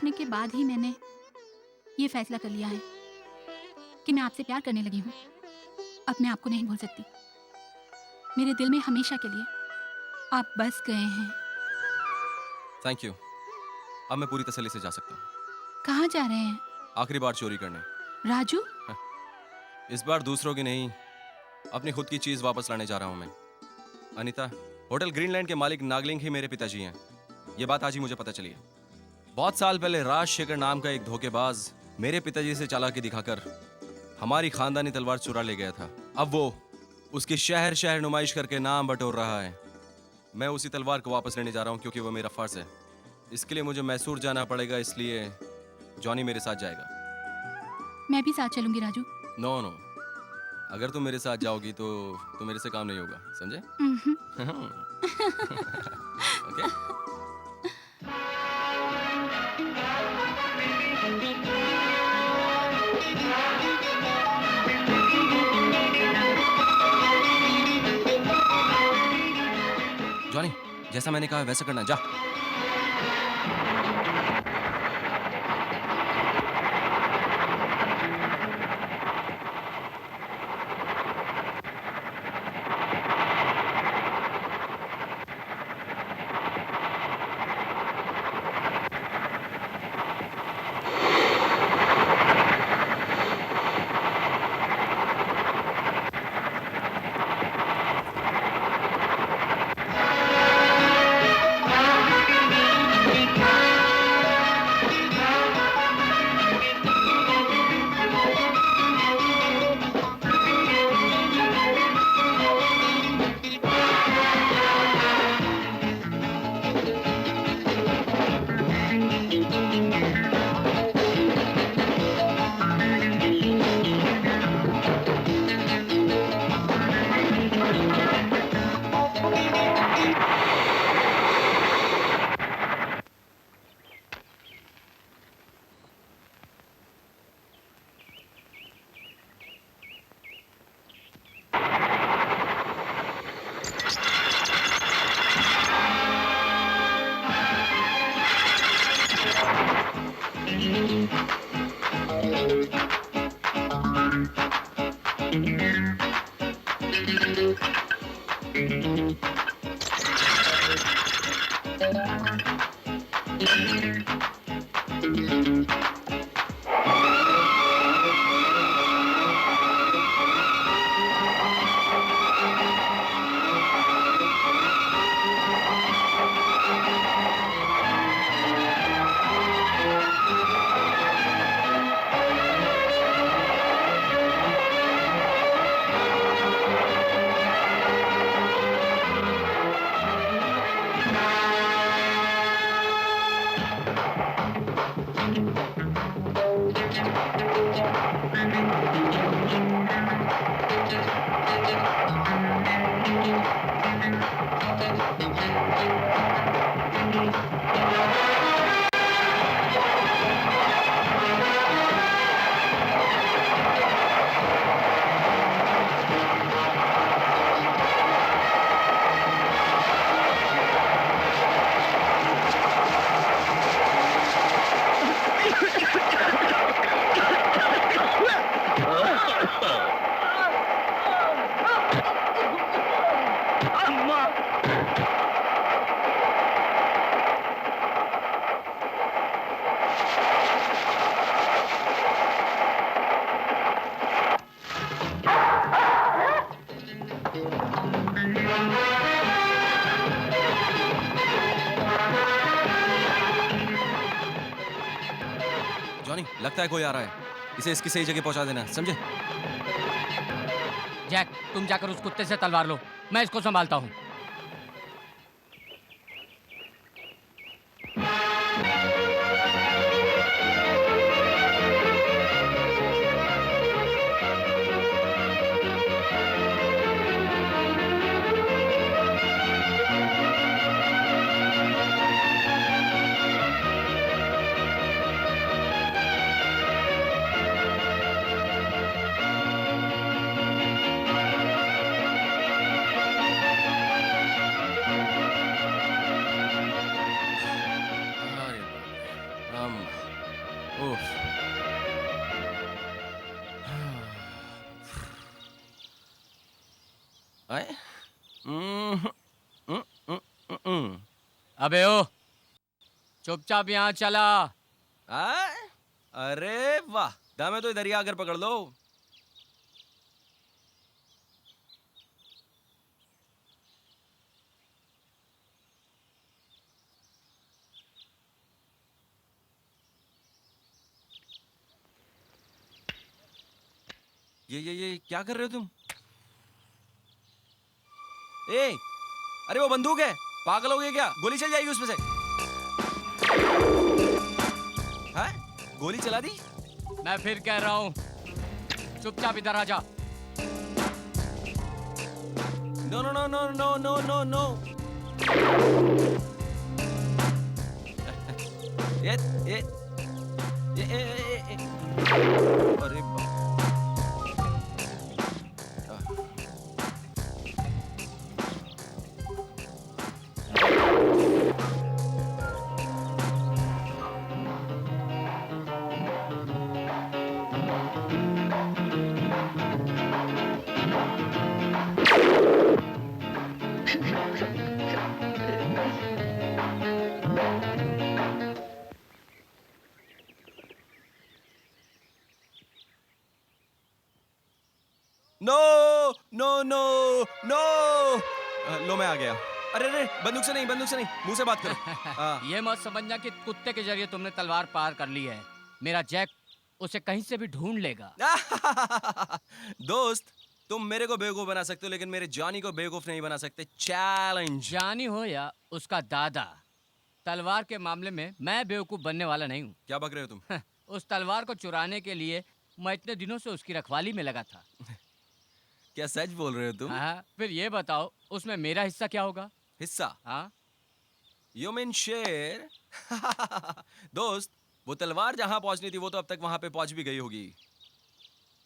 सोचने के बाद ही मैंने ये फैसला कर लिया है कि मैं आपसे प्यार करने लगी हूँ। अब मैं आपको नहीं भूल सकती। मेरे दिल में हमेशा के लिए आप बस गए हैं। Thank you. अब मैं पूरी तसल्ली से जा सकता हूँ। कहाँ जा रहे हैं? आखिरी बार चोरी करने। राजू? इस बार दूसरों की नहीं, अपनी खुद की चीज वापस लाने जा रहा हूँ मैं। अनीता, होटल ग्रीनलैंड के मालिक नागलिंग ही मेरे पिताजी हैं। ये बात आज ही मुझे पता चली है। बहुत साल पहले राजशेखर नाम का एक धोखेबाज मेरे पिताजी से चालाकी दिखाकर हमारी खानदानी तलवार चुरा ले गया था। अब वो उसकी शहर शहर नुमाइश करके नाम बटोर रहा है। मैं उसी तलवार को वापस लेने जा रहा हूँ क्योंकि वो मेरा फर्ज है। इसके लिए मुझे मैसूर जाना पड़ेगा, इसलिए जॉनी मेरे साथ जाएगा। मैं भी साथ चलूंगी राजू। नो नो, अगर तुम मेरे साथ जाओगी तो मेरे से काम नहीं होगा, समझे? उम्हूं। ओके। जॉनी, जैसा मैंने कहा वैसा करना, जा। जॉनी, लगता है कोई आ रहा है। इसे इसकी सही जगह पहुंचा देना, समझे? जैक, तुम जाकर उस कुत्ते से तलवार लो, मैं इसको संभालता हूँ। आए हम्म, हम्म, हम्म, हम्म। अबे ओ चुपचाप यहाँ चला। आए अरे वाह, दम है तो इधर ही आकर पकड़ लो। ये क्या कर रहे हो तुम? ए, अरे वो बंदूक है, पागल हो गए क्या? गोली चल जाएगी उसमें से। हाँ? गोली चला दी? मैं फिर कह रहा हूँ चुपचाप इधर आ जा। No no no no no no no no. ये ये ये अरे नो नो नो नो। लो मैं आ गया। अरे अरे बंदूक से नहीं, बंदूक से नहीं, मुंह से बात करो। ये मत समझना कि कुत्ते के जरिए तुमने तलवार पार कर ली है। मेरा जैक उसे कहीं से भी ढूंढ लेगा। दोस्त, तुम मेरे को बेवकूफ बना सकते हो लेकिन मेरे जानी को बेवकूफ नहीं बना सकते। चैलेंज। जानी हो या उसका दादा, तलवार के मामले में मैं बेवकूफ बनने वाला नहीं हूँ। क्या बक रहे हो तुम? उस तलवार को चुराने के लिए मैं इतने दिनों से उसकी रखवाली में लगा था। क्या सच बोल रहे हो तुम? हाँ, फिर ये बताओ उसमें मेरा हिस्सा क्या होगा? हिस्सा? हाँ, यू मीन शेर? दोस्त, वो तलवार जहां पहुंचनी थी वो तो अब तक वहां पे पहुंच भी गई होगी।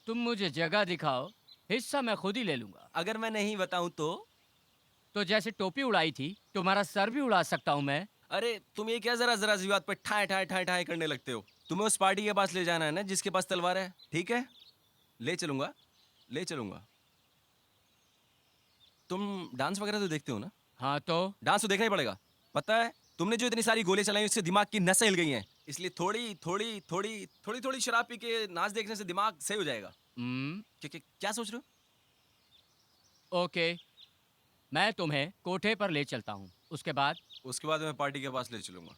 तुम मुझे जगह दिखाओ, हिस्सा मैं खुद ही ले लूंगा। अगर मैं नहीं बताऊं तो जैसे टोपी उड़ाई थी तुम्हारा सर भी उड़ा सकता हूँ मैं। अरे तुम ये क्या जरा जरा सी बात पे ठाए ठाए ठाए ठाए करने लगते हो? तुम्हें उस पार्टी के पास ले जाना है ना जिसके पास तलवार है, ठीक है? ले चलूंगा, ले चलूंगा। तुम डांस वगैरह तो देखते हो ना? हाँ तो डांस तो देखना ही पड़ेगा। पता है तुमने जो इतनी सारी गोलियां चलाई उससे दिमाग की नसें हिल गई हैं, इसलिए थोड़ी थोड़ी थोड़ी थोड़ी थोड़ी शराब पी के नाच देखने से दिमाग सही हो जाएगा। क्या सोच रहे ओके, मैं तुम्हें कोठे पर ले चलता हूँ। उसके बाद हो? उसके बाद मैं पार्टी के पास ले चलूंगा।